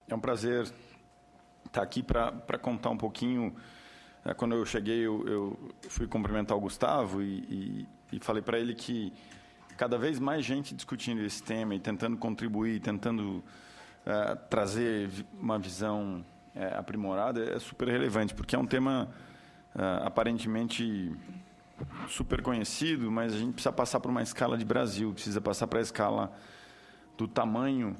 É um prazer estar aqui para contar um pouquinho. Quando eu cheguei, eu fui cumprimentar o Gustavo e falei para ele que cada vez mais gente discutindo esse tema e tentando contribuir, tentando trazer uma visão aprimorada é super relevante, porque é um tema aparentemente super conhecido, mas a gente precisa passar por uma escala de Brasil, precisa passar para a escala do tamanho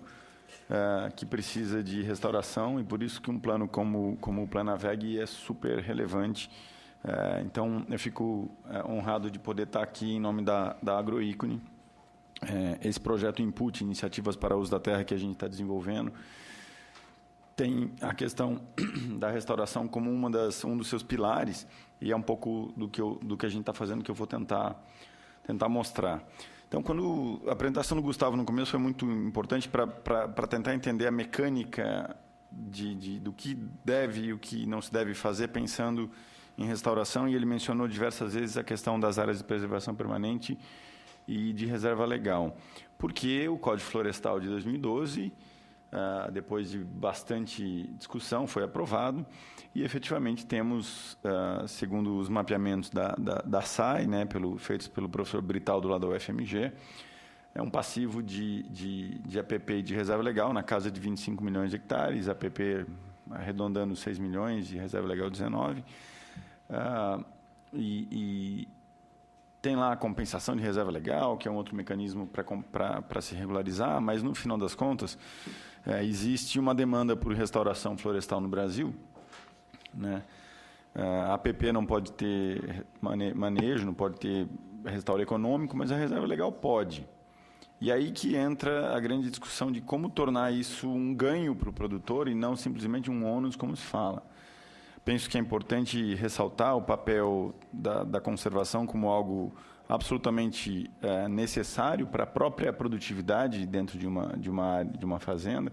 que precisa de restauração, e por isso que um plano como o Planaveg é super relevante. Então, eu fico honrado de poder estar aqui em nome da Agroícone. Esse projeto Input, Iniciativas para o Uso da Terra, que a gente está desenvolvendo, tem a questão da restauração como um dos seus pilares, e é um pouco do que a gente está fazendo que eu vou tentar mostrar. Então, quando a apresentação do Gustavo no começo foi muito importante para tentar entender a mecânica do que deve e o que não se deve fazer, pensando em restauração, e ele mencionou diversas vezes a questão das áreas de preservação permanente e de reserva legal. Porque o Código Florestal de 2012, depois de bastante discussão, foi aprovado, e efetivamente temos, segundo os mapeamentos da SAI, né, feitos pelo professor Britaldo lá da UFMG, um passivo de APP e de reserva legal na casa de 25 milhões de hectares, APP arredondando 6 milhões e reserva legal 19. E tem lá a compensação de reserva legal, que é um outro mecanismo para se regularizar, mas, no final das contas, existe uma demanda por restauração florestal no Brasil, né? A APP não pode ter manejo, não pode ter restauro econômico, mas a reserva legal pode. E aí que entra a grande discussão de como tornar isso um ganho para o produtor e não simplesmente um ônus, como se fala. Penso que é importante ressaltar o papel da conservação como algo absolutamente necessário para a própria produtividade dentro de uma fazenda,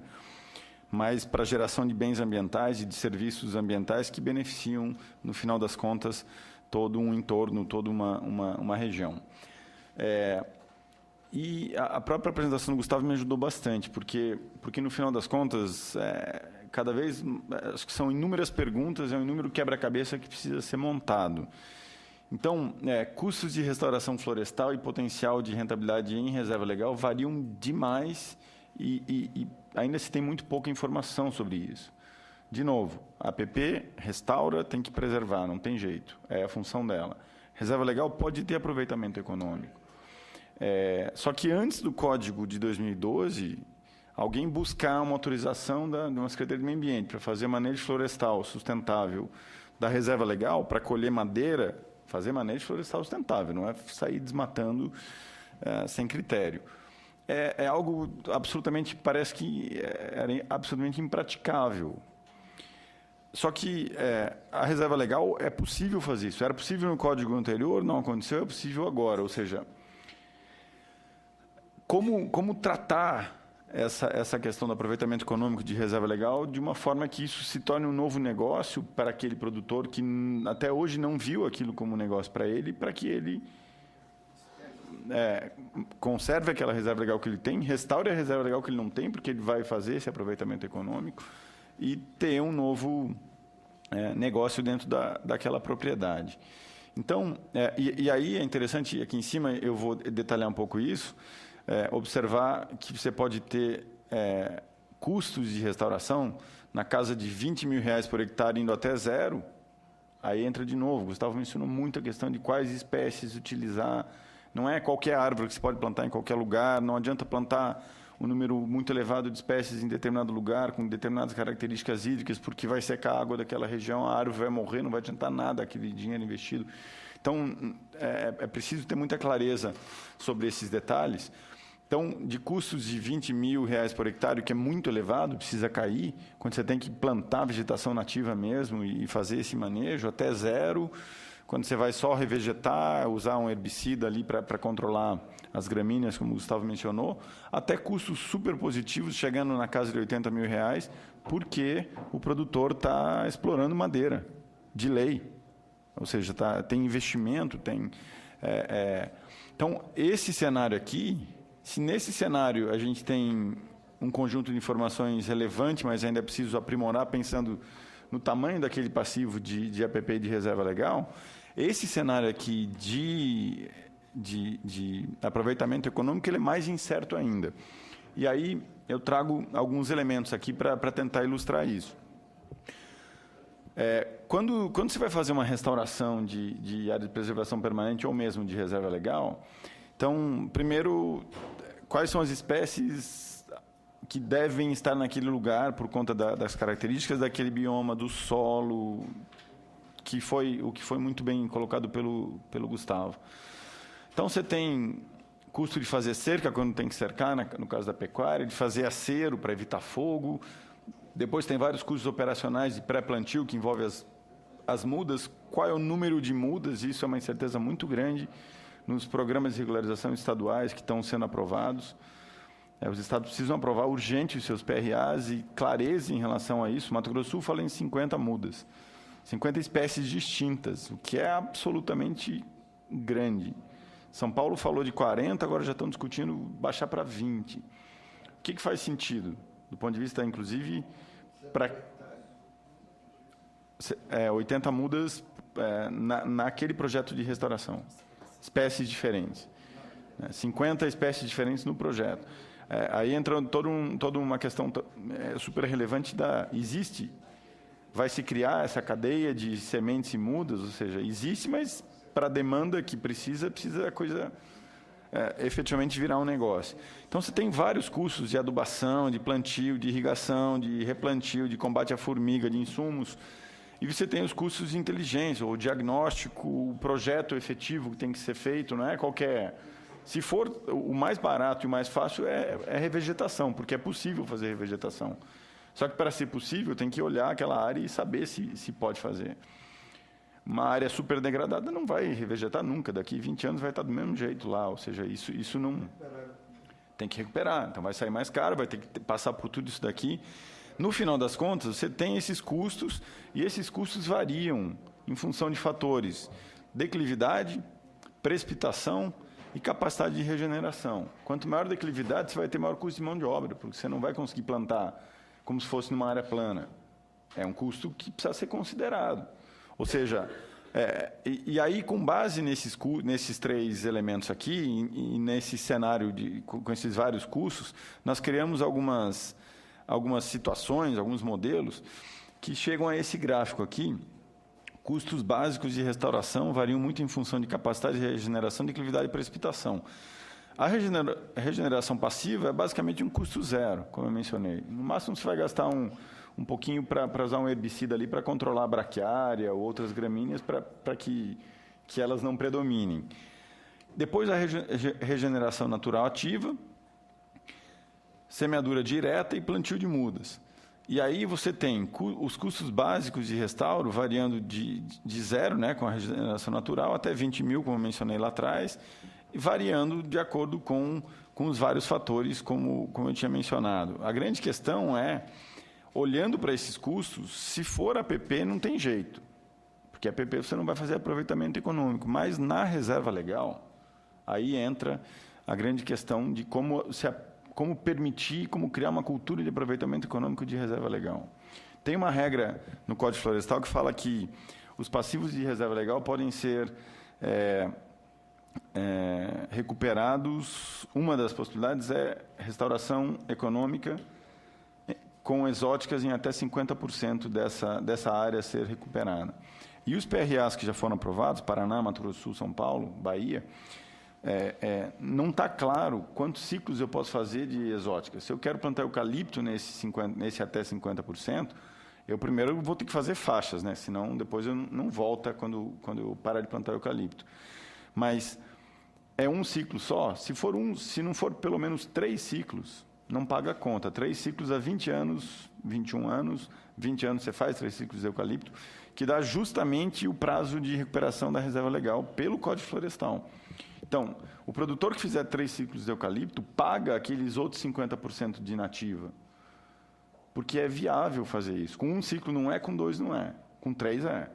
mas para a geração de bens ambientais e de serviços ambientais que beneficiam, no final das contas, todo um entorno, toda uma região. E a própria apresentação do Gustavo me ajudou bastante, porque no final das contas, cada vez, acho que são inúmeras perguntas, é um inúmero quebra-cabeça que precisa ser montado. Então, custos de restauração florestal e potencial de rentabilidade em reserva legal variam demais e ainda se tem muito pouca informação sobre isso. De novo, a APP restaura, tem que preservar, não tem jeito, é a função dela. Reserva legal pode ter aproveitamento econômico. Só que antes do Código de 2012, alguém buscar uma autorização de uma Secretaria do Meio Ambiente para fazer manejo florestal sustentável da reserva legal, para colher madeira, fazer manejo florestal sustentável, não é sair desmatando sem critério. É algo absolutamente, parece que era absolutamente impraticável. Só que a reserva legal é possível fazer isso. Era possível no Código anterior, não aconteceu, é possível agora. Ou seja, como tratar essa questão do aproveitamento econômico de reserva legal de uma forma que isso se torne um novo negócio para aquele produtor que até hoje não viu aquilo como um negócio para ele, para que ele conserve aquela reserva legal que ele tem, restaure a reserva legal que ele não tem, porque ele vai fazer esse aproveitamento econômico e ter um novo negócio dentro daquela propriedade. Então, e aí é interessante, aqui em cima eu vou detalhar um pouco isso, observar que você pode ter custos de restauração na casa de R$20 mil por hectare, indo até zero. Aí entra de novo, o Gustavo mencionou muito a questão de quais espécies utilizar. Não é qualquer árvore que se pode plantar em qualquer lugar, não adianta plantar um número muito elevado de espécies em determinado lugar, com determinadas características hídricas, porque vai secar a água daquela região, a árvore vai morrer, não vai adiantar nada aquele dinheiro investido. Então, é preciso ter muita clareza sobre esses detalhes. Então, de custos de R$20 mil por hectare, que é muito elevado, precisa cair, quando você tem que plantar vegetação nativa mesmo e fazer esse manejo, até zero, quando você vai só revegetar, usar um herbicida ali para controlar as gramíneas, como o Gustavo mencionou, até custos super positivos, chegando na casa de R$80 mil, porque o produtor está explorando madeira, de lei. Ou seja, tem investimento, tem... Então, esse cenário aqui, se nesse cenário a gente tem um conjunto de informações relevante, mas ainda é preciso aprimorar pensando no tamanho daquele passivo de APP e de reserva legal. Esse cenário aqui de aproveitamento econômico ele é mais incerto ainda. E aí eu trago alguns elementos aqui para tentar ilustrar isso. Quando você vai fazer uma restauração de área de preservação permanente ou mesmo de reserva legal, então, primeiro, quais são as espécies que devem estar naquele lugar por conta das características daquele bioma, do solo, o que foi muito bem colocado pelo Gustavo. Então, você tem custo de fazer cerca, quando tem que cercar, no caso da pecuária, de fazer acero para evitar fogo. Depois tem vários custos operacionais de pré-plantio, que envolve as mudas. Qual é o número de mudas? Isso é uma incerteza muito grande nos programas de regularização estaduais que estão sendo aprovados. Os estados precisam aprovar urgente os seus PRAs e clareza em relação a isso. Mato Grosso do Sul fala em 50 mudas, 50 espécies distintas, o que é absolutamente grande. São Paulo falou de 40, agora já estão discutindo baixar para 20. O que faz sentido? Do ponto de vista, inclusive, para 80 mudas naquele projeto de restauração. Espécies diferentes. 50 espécies diferentes no projeto. Aí entra toda uma questão super relevante vai se criar essa cadeia de sementes e mudas, ou seja, existe, mas para a demanda que precisa a coisa efetivamente virar um negócio. Então, você tem vários custos de adubação, de plantio, de irrigação, de replantio, de combate à formiga, de insumos. E você tem os custos de inteligência, o diagnóstico, o projeto efetivo que tem que ser feito, não é qualquer... Se for o mais barato e o mais fácil é revegetação, porque é possível fazer revegetação. Só que para ser possível tem que olhar aquela área e saber se pode fazer. Uma área super degradada não vai revegetar nunca, daqui 20 anos vai estar do mesmo jeito lá, ou seja, isso não... Tem que recuperar, então vai sair mais caro, vai ter que passar por tudo isso daqui. No final das contas, você tem esses custos, e esses custos variam em função de fatores: declividade, precipitação e capacidade de regeneração. Quanto maior a declividade, você vai ter maior custo de mão de obra, porque você não vai conseguir plantar como se fosse numa área plana. É um custo que precisa ser considerado. Ou seja, e aí, com base nesses três elementos aqui, e nesse cenário com esses vários custos, nós criamos algumas situações, alguns modelos, que chegam a esse gráfico aqui. Custos básicos de restauração variam muito em função de capacidade de regeneração, declividade e precipitação. A regeneração passiva é basicamente um custo zero, como eu mencionei. No máximo, você vai gastar um pouquinho para usar um herbicida ali para controlar a braquiária ou outras gramíneas para que elas não predominem. Depois, a regeneração natural ativa, semeadura direta e plantio de mudas. E aí você tem os custos básicos de restauro variando de zero, né, com a regeneração natural, até 20 mil, como eu mencionei lá atrás, e variando de acordo com os vários fatores, como eu tinha mencionado. A grande questão é, olhando para esses custos, se for APP, não tem jeito, porque APP você não vai fazer aproveitamento econômico, mas na reserva legal, aí entra a grande questão de como permitir, como criar uma cultura de aproveitamento econômico de reserva legal. Tem uma regra no Código Florestal que fala que os passivos de reserva legal podem ser recuperados. Uma das possibilidades é restauração econômica com exóticas em até 50% dessa área ser recuperada. E os PRAs que já foram aprovados, Paraná, Mato Grosso do Sul, São Paulo, Bahia, não está claro quantos ciclos eu posso fazer de exótica. Se eu quero plantar eucalipto nesse até 50%, eu primeiro vou ter que fazer faixas, né? Senão depois eu não volta quando eu parar de plantar eucalipto. Mas é um ciclo só. Se não for pelo menos 3 ciclos, não paga a conta. 3 ciclos a 20 anos, 21 anos, 20 anos você faz 3 ciclos de eucalipto, que dá justamente o prazo de recuperação da reserva legal pelo Código Florestal. Então, o produtor que fizer 3 ciclos de eucalipto paga aqueles outros 50% de nativa, porque é viável fazer isso. Com 1 ciclo não é, com 2 não é, com 3 é.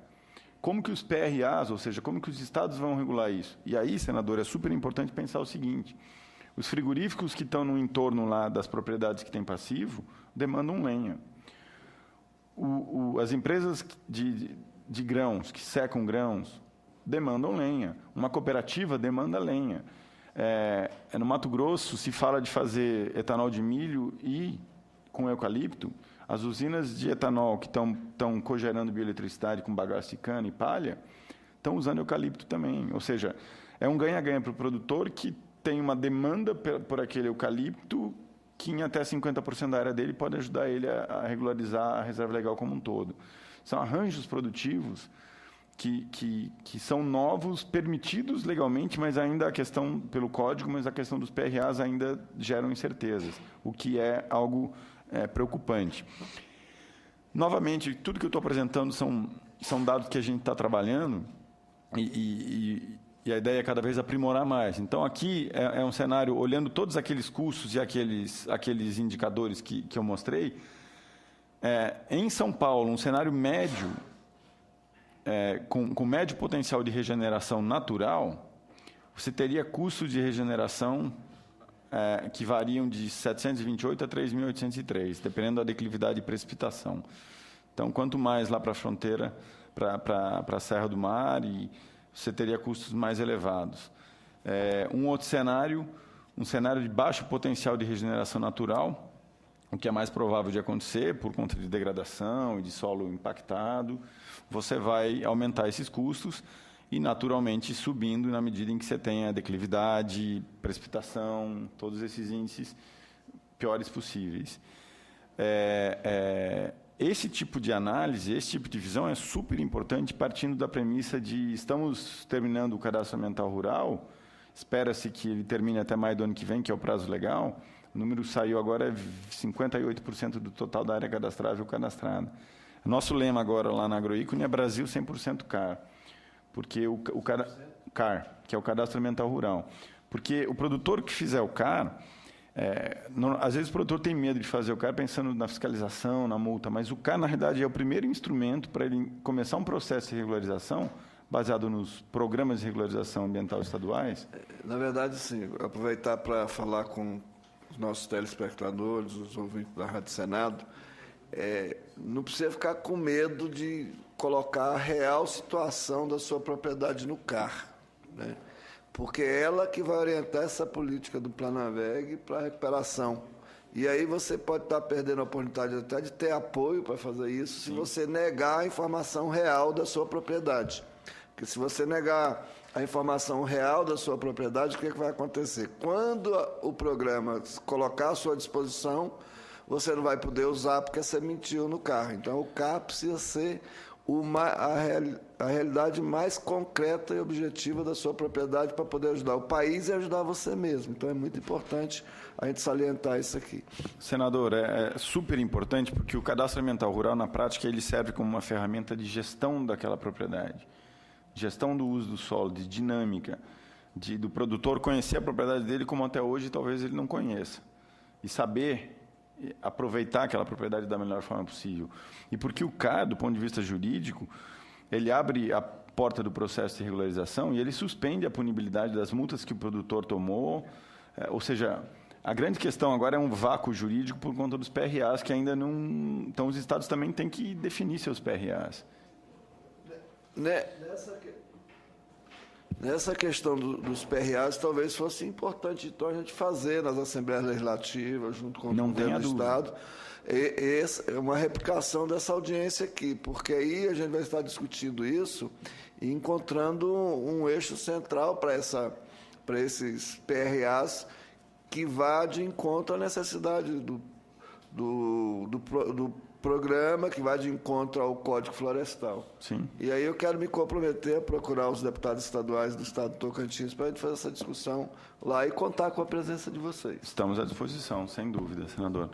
Como que os PRAs, ou seja, como que os estados vão regular isso? E aí, senador, é super importante pensar o seguinte: Os frigoríficos que estão no entorno lá das propriedades que têm passivo demandam lenha. As empresas de grãos, que secam grãos, demandam lenha. Uma cooperativa demanda lenha. No Mato Grosso se fala de fazer etanol de milho e com eucalipto. As usinas de etanol que estão cogerando bioeletricidade com bagaço de cana e palha estão usando eucalipto também. Ou seja, é um ganha-ganha para o produtor que tem uma demanda por aquele eucalipto que em até 50% da área dele pode ajudar ele a regularizar a reserva legal como um todo. São arranjos produtivos que são novos, permitidos legalmente, mas ainda a questão, pelo código, mas a questão dos PRAs ainda geram incertezas, o que é algo preocupante. Novamente, tudo que eu estou apresentando são dados que a gente está trabalhando e a ideia é cada vez aprimorar mais. Então, aqui é um cenário, olhando todos aqueles custos e aqueles indicadores que eu mostrei, em São Paulo, um cenário médio, com médio potencial de regeneração natural, você teria custos de regeneração que variam de 728 a 3.803, dependendo da declividade e precipitação. Então, quanto mais lá para a fronteira, para a Serra do Mar, você teria custos mais elevados. Um outro cenário, um cenário de baixo potencial de regeneração natural, o que é mais provável de acontecer por conta de degradação e de solo impactado, você vai aumentar esses custos e, naturalmente, subindo na medida em que você tenha declividade, precipitação, todos esses índices piores possíveis. Esse tipo de análise, esse tipo de visão é super importante, partindo da premissa de estamos terminando o cadastro ambiental rural, espera-se que ele termine até maio do ano que vem, que é o prazo legal. O número saiu agora, 58% do total da área cadastrável cadastrada. Nosso lema agora lá na Agroícone é Brasil 100% CAR, porque CAR, que é o cadastro ambiental rural. Porque o produtor que fizer o CAR, às vezes o produtor tem medo de fazer o CAR pensando na fiscalização, na multa, mas o CAR, na realidade, é o primeiro instrumento para ele começar um processo de regularização baseado nos programas de regularização ambiental estaduais. Na verdade, sim. Aproveitar para falar com os nossos telespectadores, os ouvintes da Rádio Senado, não precisa ficar com medo de colocar a real situação da sua propriedade no CAR, né? Porque é ela que vai orientar essa política do Planaveg para a recuperação. E aí você pode estar perdendo a oportunidade até de ter apoio para fazer isso, se você negar a informação real da sua propriedade. Porque se você negar a informação real da sua propriedade, o que vai acontecer? Quando o programa colocar à sua disposição, você não vai poder usar porque você mentiu no carro. Então, o CAR precisa ser a realidade mais concreta e objetiva da sua propriedade para poder ajudar o país e ajudar você mesmo. Então, é muito importante a gente salientar isso aqui. Senador, é super importante porque o cadastro ambiental rural, na prática, ele serve como uma ferramenta de gestão daquela propriedade, gestão do uso do solo, de dinâmica, do produtor conhecer a propriedade dele como até hoje talvez ele não conheça, e saber aproveitar aquela propriedade da melhor forma possível. E porque o CAR, do ponto de vista jurídico, ele abre a porta do processo de regularização e ele suspende a punibilidade das multas que o produtor tomou. Ou seja, a grande questão agora é um vácuo jurídico por conta dos PRAs, que ainda não... Então, os estados também têm que definir seus PRAs. Nessa questão dos PRAs, talvez fosse importante então, a gente fazer nas Assembleias Legislativas, junto com o governo do Estado, uma replicação dessa audiência aqui, porque aí a gente vai estar discutindo isso e encontrando um eixo central para esses PRAs que vá de encontro à necessidade do programa, que vai de encontro ao Código Florestal. Sim. E aí eu quero me comprometer a procurar os deputados estaduais do Estado do Tocantins para a gente fazer essa discussão lá e contar com a presença de vocês. Estamos à disposição, sem dúvida, senador.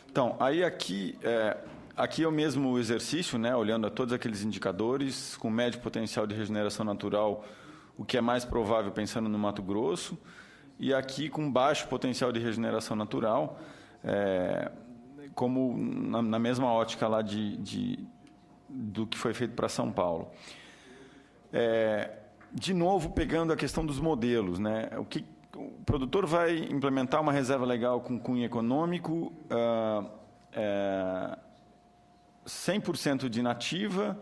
Então, aí aqui é o mesmo exercício, né, olhando a todos aqueles indicadores, com médio potencial de regeneração natural, o que é mais provável pensando no Mato Grosso, e aqui com baixo potencial de regeneração natural, como na mesma ótica lá do que foi feito para São Paulo. De novo, pegando a questão dos modelos, né? o produtor vai implementar uma reserva legal com cunho econômico, 100% de nativa.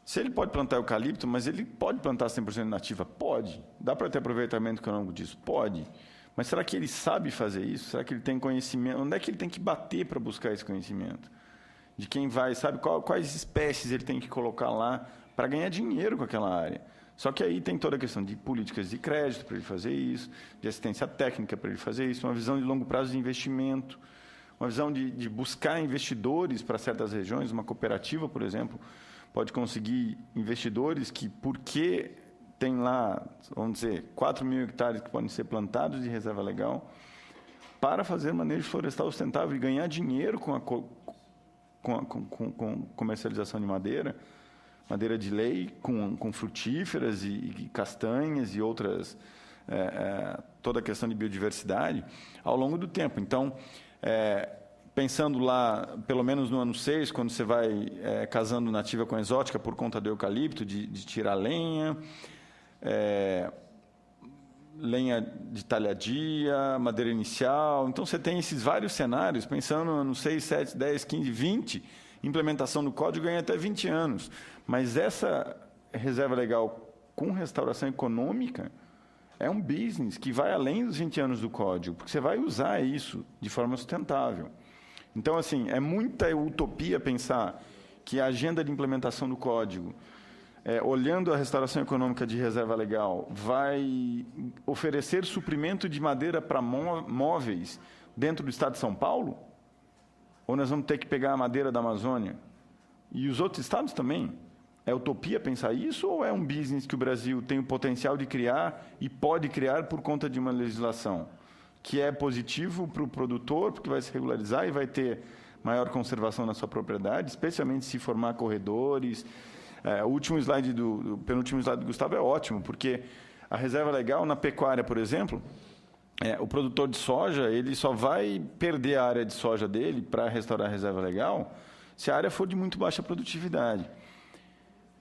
Se ele pode plantar eucalipto, mas ele pode plantar 100% de nativa? Pode. Dá para ter aproveitamento econômico disso? Pode. Mas será que ele sabe fazer isso? Será que ele tem conhecimento? Onde é que ele tem que bater para buscar esse conhecimento? De quem vai, sabe quais espécies ele tem que colocar lá para ganhar dinheiro com aquela área. Só que aí tem toda a questão de políticas de crédito para ele fazer isso, de assistência técnica para ele fazer isso, uma visão de longo prazo de investimento, uma visão de buscar investidores para certas regiões. Uma cooperativa, por exemplo, pode conseguir investidores que, porque tem lá, vamos dizer, 4 mil hectares que podem ser plantados de reserva legal, para fazer manejo florestal sustentável e ganhar dinheiro com comercialização de madeira de lei, com frutíferas e castanhas e outras, toda a questão de biodiversidade, ao longo do tempo. Então, pensando lá, pelo menos no ano 6, quando você vai casando nativa com exótica por conta do eucalipto, de tirar lenha, lenha de talhadia, madeira inicial. Então, você tem esses vários cenários, pensando no ano 6, 7, 10, 15, 20, implementação do código ganha até 20 anos. Mas essa reserva legal com restauração econômica é um business que vai além dos 20 anos do código, porque você vai usar isso de forma sustentável. Então, assim, é muita utopia pensar que a agenda de implementação do código, olhando a restauração econômica de reserva legal, vai oferecer suprimento de madeira para móveis dentro do estado de São Paulo? Ou nós vamos ter que pegar a madeira da Amazônia? E os outros estados também? É utopia pensar isso ou é um business que o Brasil tem o potencial de criar e pode criar por conta de uma legislação que é positivo para o produtor, porque vai se regularizar e vai ter maior conservação na sua propriedade, especialmente se formar corredores? O último slide penúltimo slide do Gustavo é ótimo, porque a reserva legal na pecuária, por exemplo, o produtor de soja ele só vai perder a área de soja dele para restaurar a reserva legal se a área for de muito baixa produtividade.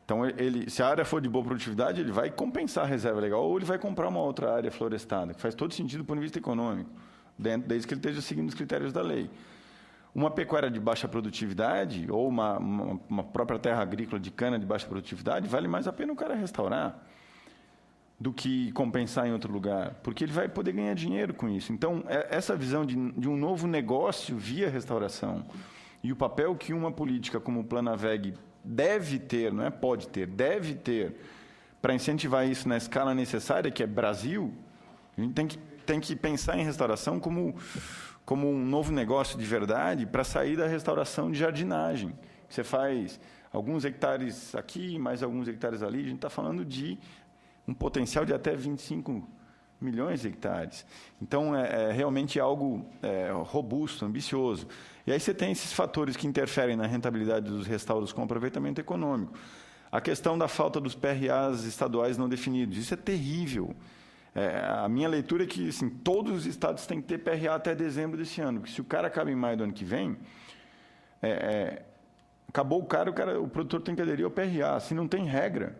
Então, se a área for de boa produtividade, ele vai compensar a reserva legal ou ele vai comprar uma outra área florestada, que faz todo sentido do ponto de vista econômico, desde que ele esteja seguindo os critérios da lei. Uma pecuária de baixa produtividade ou uma própria terra agrícola de cana de baixa produtividade, vale mais a pena o cara restaurar do que compensar em outro lugar, porque ele vai poder ganhar dinheiro com isso. Então, essa visão de um novo negócio via restauração e o papel que uma política como o Planaveg deve ter, não é pode ter, deve ter, para incentivar isso na escala necessária, que é Brasil, a gente tem que pensar em restauração como um novo negócio de verdade para sair da restauração de jardinagem. Você faz alguns hectares aqui, mais alguns hectares ali, a gente está falando de um potencial de até 25 milhões de hectares. Então, é realmente algo robusto, ambicioso. E aí você tem esses fatores que interferem na rentabilidade dos restauros com aproveitamento econômico. A questão da falta dos PRAs estaduais não definidos. Isso é terrível. A minha leitura é que assim, todos os estados têm que ter PRA até dezembro desse ano, porque se o cara acaba em maio do ano que vem, acabou o produtor tem que aderir ao PRA. Se não tem regra,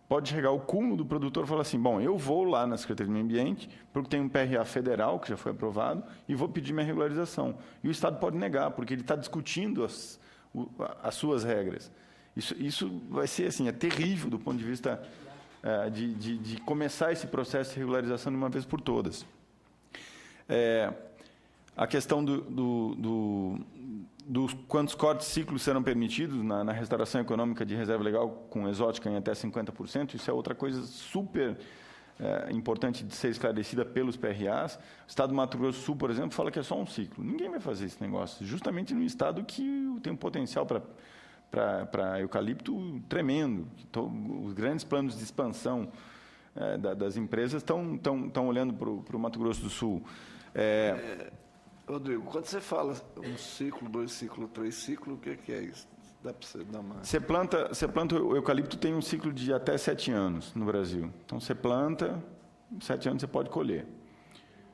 pode chegar ao cúmulo do produtor e falar assim, bom, eu vou lá na Secretaria do Meio Ambiente, porque tem um PRA federal, que já foi aprovado, e vou pedir minha regularização. E o Estado pode negar, porque ele está discutindo as suas regras. Isso vai ser assim, é terrível do ponto de vista de começar esse processo de regularização de uma vez por todas. A questão dos quantos cortes ciclos serão permitidos na restauração econômica de reserva legal com exótica em até 50%, isso é outra coisa super importante de ser esclarecida pelos PRAs. O estado do Mato Grosso do Sul, por exemplo, fala que é só um ciclo. Ninguém vai fazer esse negócio, justamente no estado que tem um potencial para eucalipto tremendo. Os grandes planos de expansão das empresas estão olhando para o Mato Grosso do Sul. Rodrigo, quando você fala um ciclo, 2 ciclos, 3 ciclos, o que é isso? Dá para você dar uma... Você planta o eucalipto, tem um ciclo de até 7 anos no Brasil. Então, você planta, 7 anos você pode colher.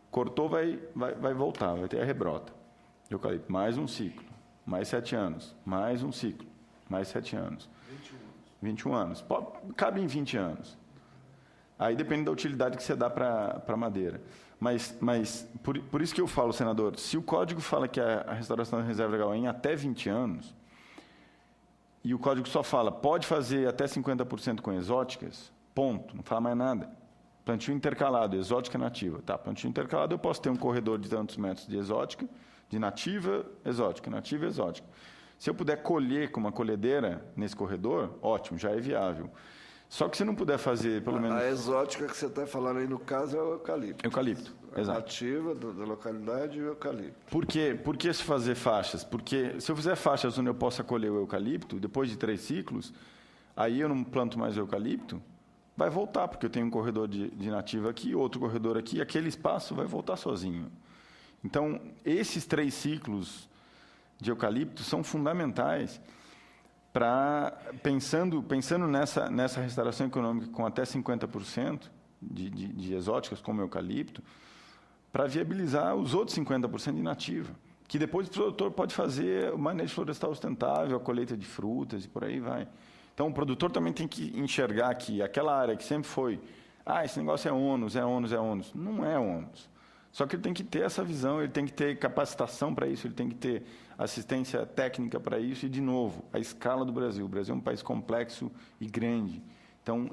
Cortou, vai voltar, vai ter a rebrota. Eucalipto, mais um ciclo, mais 7 anos, mais um ciclo, mais 7 anos. 21 anos. Cabe em 20 anos. Aí depende da utilidade que você dá para a madeira. Mas por isso que eu falo, senador, se o código fala que a restauração da reserva legal é em até 20 anos, e o código só fala, pode fazer até 50% com exóticas, ponto, não fala mais nada. Plantio intercalado, exótica nativa. Tá, plantio intercalado, eu posso ter um corredor de tantos metros de exótica, de nativa, exótica, nativa, exótica. Se eu puder colher com uma colhedeira nesse corredor, ótimo, já é viável. Só que se não puder fazer, pelo menos... A exótica que você está falando aí, no caso, é o eucalipto. Eucalipto, exato. A nativa da localidade e o eucalipto. Por que se fazer faixas? Porque se eu fizer faixas onde eu possa colher o eucalipto, depois de 3 ciclos, aí eu não planto mais o eucalipto, vai voltar, porque eu tenho um corredor de nativa aqui, outro corredor aqui, aquele espaço vai voltar sozinho. Então, esses 3 ciclos de eucalipto são fundamentais para, pensando nessa restauração econômica com até 50% de exóticas, como o eucalipto, para viabilizar os outros 50% de nativa, que depois o produtor pode fazer o manejo florestal sustentável, a colheita de frutas e por aí vai. Então, o produtor também tem que enxergar que aquela área que sempre foi, esse negócio é ônus, é ônus, é ônus. Não é ônus. Só que ele tem que ter essa visão, ele tem que ter capacitação para isso, ele tem que ter assistência técnica para isso e, de novo, a escala do Brasil. O Brasil é um país complexo e grande. Então,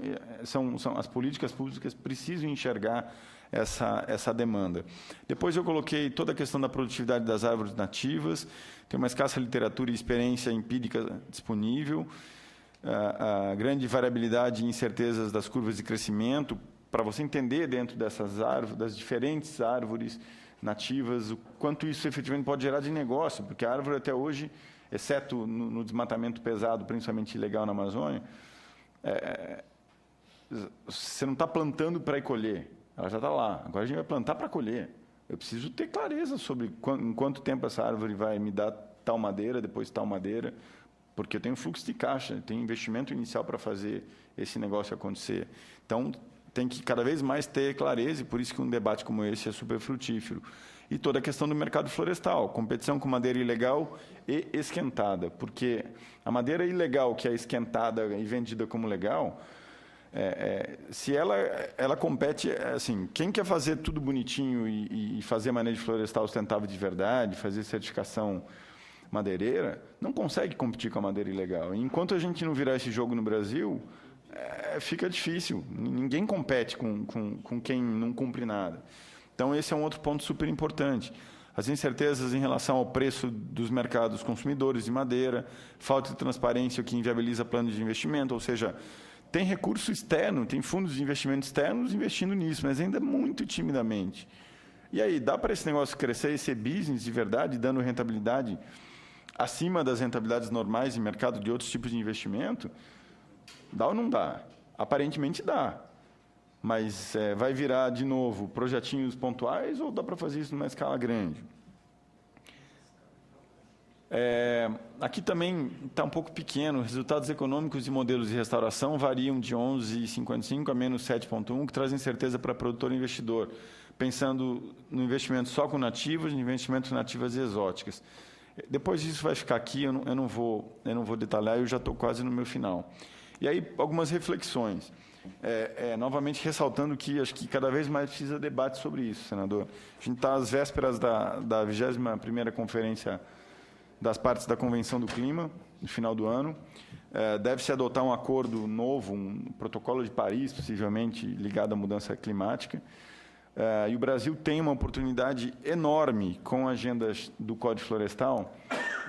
as políticas públicas precisam enxergar essa demanda. Depois eu coloquei toda a questão da produtividade das árvores nativas, tem uma escassa literatura e experiência empírica disponível, a grande variabilidade e incertezas das curvas de crescimento, para você entender dentro dessas árvores, das diferentes árvores nativas, o quanto isso efetivamente pode gerar de negócio, porque a árvore até hoje, exceto no desmatamento pesado, principalmente ilegal na Amazônia, você não está plantando para colher, ela já está lá. Agora a gente vai plantar para colher. Eu preciso ter clareza sobre em quanto tempo essa árvore vai me dar tal madeira, depois tal madeira, porque eu tenho fluxo de caixa, eu tenho investimento inicial para fazer esse negócio acontecer. Então, tem que cada vez mais ter clareza, e por isso que um debate como esse é super frutífero. E toda a questão do mercado florestal, competição com madeira ilegal e esquentada, porque a madeira ilegal, que é esquentada e vendida como legal, se ela compete, assim, quem quer fazer tudo bonitinho e fazer manejo florestal sustentável de verdade, fazer certificação madeireira, não consegue competir com a madeira ilegal. E enquanto a gente não virar esse jogo no Brasil, fica difícil. Ninguém compete com quem não cumpre nada. Então, esse é um outro ponto super importante. As incertezas em relação ao preço dos mercados consumidores de madeira, falta de transparência, o que inviabiliza planos de investimento, ou seja, tem recurso externo, tem fundos de investimento externos investindo nisso, mas ainda muito timidamente. E aí, dá para esse negócio crescer e ser business de verdade, dando rentabilidade acima das rentabilidades normais em mercado de outros tipos de investimento? Dá ou não dá? Aparentemente dá. Mas vai virar, de novo, projetinhos pontuais ou dá para fazer isso numa escala grande? Aqui também está um pouco pequeno. Resultados econômicos de modelos de restauração variam de 11,55 a menos 7,1, que trazem certeza para produtor e investidor, pensando no investimento só com nativas, no investimento em nativas e exóticas. Depois disso vai ficar aqui, eu não vou detalhar, eu já estou quase no meu final. E aí, algumas reflexões. Novamente, ressaltando que acho que cada vez mais precisa debate sobre isso, senador. A gente está às vésperas da 21ª Conferência das Partes da Convenção do Clima, no final do ano. Deve-se adotar um acordo novo, um protocolo de Paris, possivelmente ligado à mudança climática. E o Brasil tem uma oportunidade enorme com a agenda do Código Florestal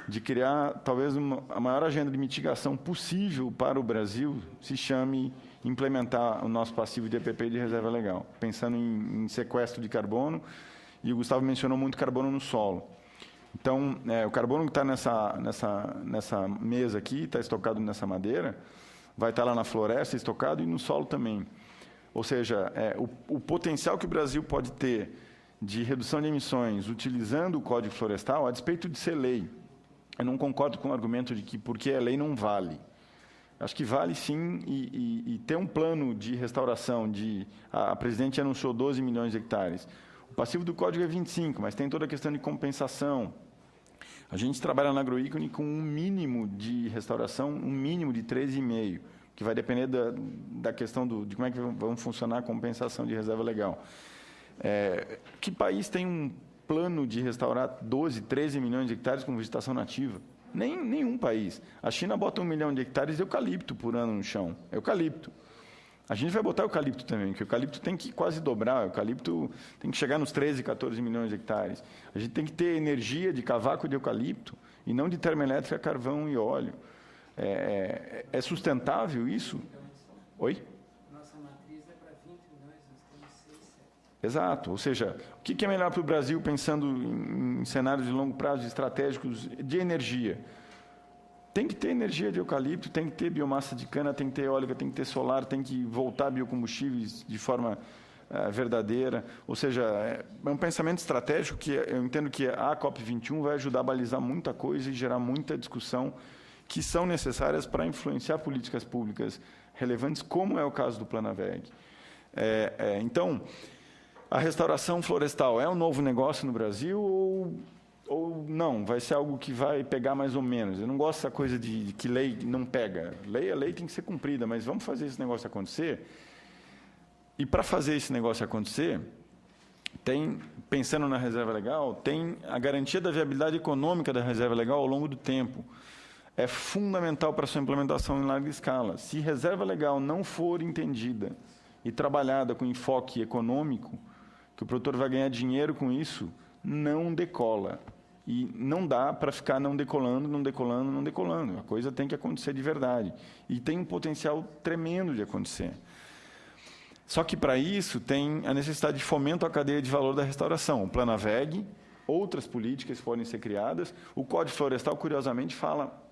de criar, talvez, a maior agenda de mitigação possível para o Brasil, se chame implementar o nosso passivo de EPP de reserva legal, pensando em sequestro de carbono, e o Gustavo mencionou muito carbono no solo. Então, o carbono que está nessa mesa aqui, está estocado nessa madeira, vai estar lá na floresta estocado e no solo também. Ou seja, o potencial que o Brasil pode ter de redução de emissões utilizando o Código Florestal, a despeito de ser lei. Eu não concordo com o argumento de que porque é lei não vale. Acho que vale sim, e ter um plano de restauração, a presidente anunciou 12 milhões de hectares. O passivo do Código é 25, mas tem toda a questão de compensação. A gente trabalha na agroícone com um mínimo de restauração, um mínimo de 13,5, que vai depender da questão de como é que vão funcionar a compensação de reserva legal. Que país tem um plano de restaurar 12, 13 milhões de hectares com vegetação nativa? Nenhum país. A China bota 1 milhão de hectares de eucalipto por ano no chão. Eucalipto. A gente vai botar eucalipto também, porque o eucalipto tem que quase dobrar, o eucalipto tem que chegar nos 13, 14 milhões de hectares. A gente tem que ter energia de cavaco de eucalipto e não de termoelétrica, carvão e óleo. É sustentável isso? Oi? Nossa matriz é para 20 milhões, nós temos 6, 7. Exato. Ou seja, o que é melhor para o Brasil, pensando em cenários de longo prazo estratégicos de energia? Tem que ter energia de eucalipto, tem que ter biomassa de cana, tem que ter eólica, tem que ter solar, tem que voltar biocombustíveis de forma verdadeira. Ou seja, é um pensamento estratégico que eu entendo que a COP21 vai ajudar a balizar muita coisa e gerar muita discussão que são necessárias para influenciar políticas públicas relevantes, como é o caso do Planaveg. Então, a restauração florestal é um novo negócio no Brasil ou não? Vai ser algo que vai pegar mais ou menos? Eu não gosto dessa coisa de que lei não pega. A lei tem que ser cumprida, mas vamos fazer esse negócio acontecer? E para fazer esse negócio acontecer, pensando na reserva legal, tem a garantia da viabilidade econômica da reserva legal ao longo do tempo. É fundamental para a sua implementação em larga escala. Se reserva legal não for entendida e trabalhada com enfoque econômico, que o produtor vai ganhar dinheiro com isso, não decola. E não dá para ficar não decolando, não decolando, não decolando. A coisa tem que acontecer de verdade. E tem um potencial tremendo de acontecer. Só que, para isso, tem a necessidade de fomento à cadeia de valor da restauração. O Planaveg, outras políticas podem ser criadas. O Código Florestal, curiosamente,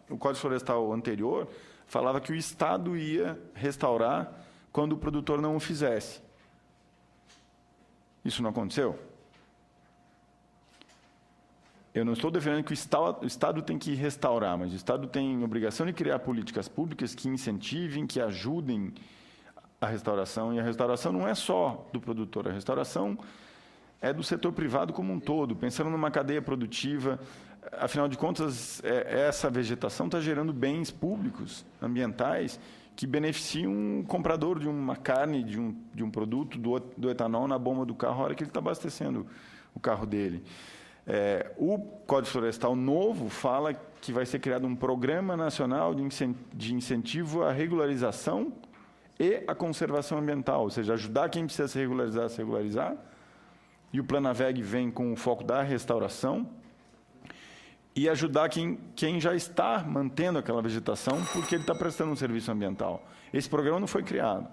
o Código Florestal anterior falava que o Estado ia restaurar quando o produtor não o fizesse. Isso não aconteceu? Eu não estou defendendo que o Estado tem que restaurar, mas o Estado tem obrigação de criar políticas públicas que incentivem, que ajudem a restauração. E a restauração não é só do produtor, a restauração é do setor privado como um todo, pensando numa cadeia produtiva. Afinal de contas, essa vegetação está gerando bens públicos, ambientais, que beneficiam o comprador de uma carne, de um produto, do etanol na bomba do carro, a hora que ele está abastecendo o carro dele. O Código Florestal novo fala que vai ser criado um programa nacional de incentivo à regularização e à conservação ambiental, ou seja, ajudar quem precisa se regularizar a se regularizar, e o Planaveg vem com o foco da restauração, e ajudar quem já está mantendo aquela vegetação porque ele está prestando um serviço ambiental. Esse programa não foi criado.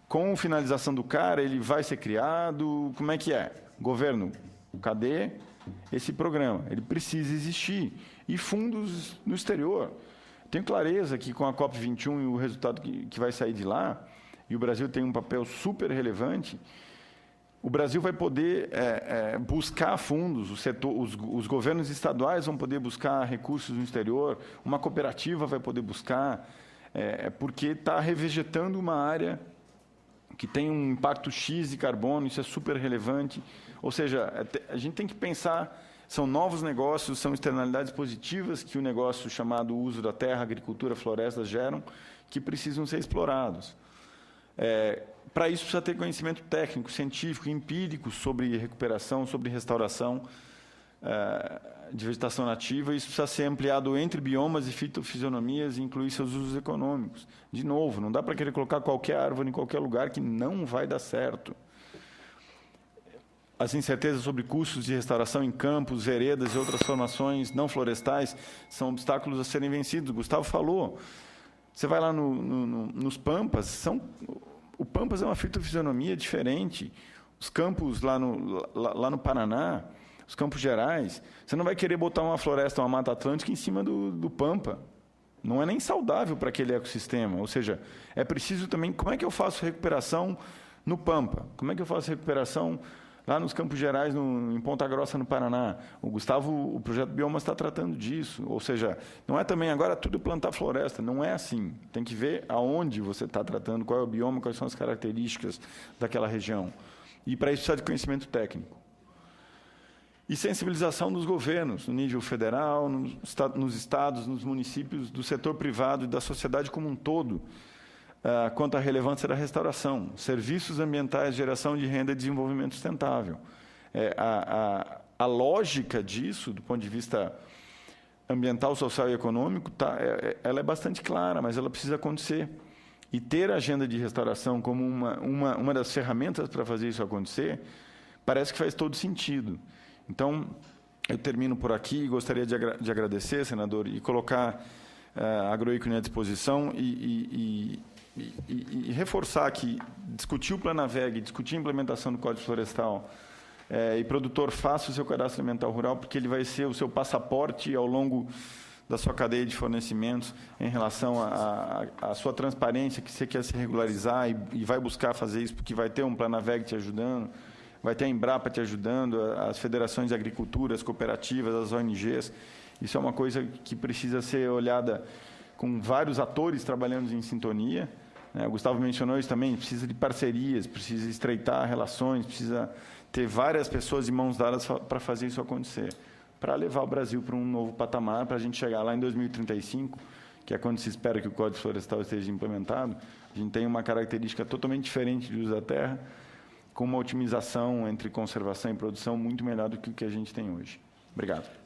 Com a finalização do CAR, ele vai ser criado. Como é que é? Governo, cadê esse programa? Ele precisa existir. E fundos no exterior. Tenho clareza que com a COP21 e o resultado que vai sair de lá, e o Brasil tem um papel super relevante, o Brasil vai poder buscar fundos, os governos estaduais vão poder buscar recursos no exterior, uma cooperativa vai poder buscar, porque está revegetando uma área que tem um impacto X de carbono, isso é super relevante. Ou seja, a gente tem que pensar, são novos negócios, são externalidades positivas que o negócio chamado uso da terra, agricultura, florestas geram, que precisam ser explorados. Para isso, precisa ter conhecimento técnico, científico, empírico sobre recuperação, sobre restauração de vegetação nativa. Isso precisa ser ampliado entre biomas e fitofisionomias e incluir seus usos econômicos. De novo, não dá para querer colocar qualquer árvore em qualquer lugar que não vai dar certo. As incertezas sobre custos de restauração em campos, veredas e outras formações não florestais são obstáculos a serem vencidos. O Gustavo falou. Você vai lá nos Pampas, o Pampas é uma fitofisionomia diferente. Os campos lá no Paraná, os Campos Gerais, você não vai querer botar uma floresta, uma mata atlântica em cima do Pampa. Não é nem saudável para aquele ecossistema. Ou seja, é preciso também... Como é que eu faço recuperação no Pampa? Como é que eu faço recuperação lá nos Campos Gerais, em Ponta Grossa, no Paraná? O Gustavo, o projeto Biomas está tratando disso. Ou seja, não é também agora tudo plantar floresta. Não é assim. Tem que ver aonde você está tratando, qual é o bioma, quais são as características daquela região. E para isso precisa de conhecimento técnico. E sensibilização dos governos, no nível federal, nos estados, nos municípios, do setor privado e da sociedade como um todo, quanto à relevância da restauração, serviços ambientais, geração de renda e desenvolvimento sustentável. A lógica disso, do ponto de vista ambiental, social e econômico, ela é bastante clara, mas ela precisa acontecer. E ter a agenda de restauração como uma das ferramentas para fazer isso acontecer, parece que faz todo sentido. Então, eu termino por aqui e gostaria de agradecer, senador, e colocar a Agroícone à disposição e reforçar que discutir o Planaveg, discutir a implementação do Código Florestal, e produtor, faça o seu cadastro ambiental rural, porque ele vai ser o seu passaporte ao longo da sua cadeia de fornecimentos em relação à sua transparência, que você quer se regularizar e vai buscar fazer isso, porque vai ter um Planaveg te ajudando, vai ter a Embrapa te ajudando, as federações de agricultura, as cooperativas, as ONGs. Isso é uma coisa que precisa ser olhada com vários atores trabalhando em sintonia. O Gustavo mencionou isso também, precisa de parcerias, precisa estreitar relações, precisa ter várias pessoas de mãos dadas para fazer isso acontecer, para levar o Brasil para um novo patamar, para a gente chegar lá em 2035, que é quando se espera que o Código Florestal esteja implementado. A gente tem uma característica totalmente diferente de uso da terra, com uma otimização entre conservação e produção muito melhor do que o que a gente tem hoje. Obrigado.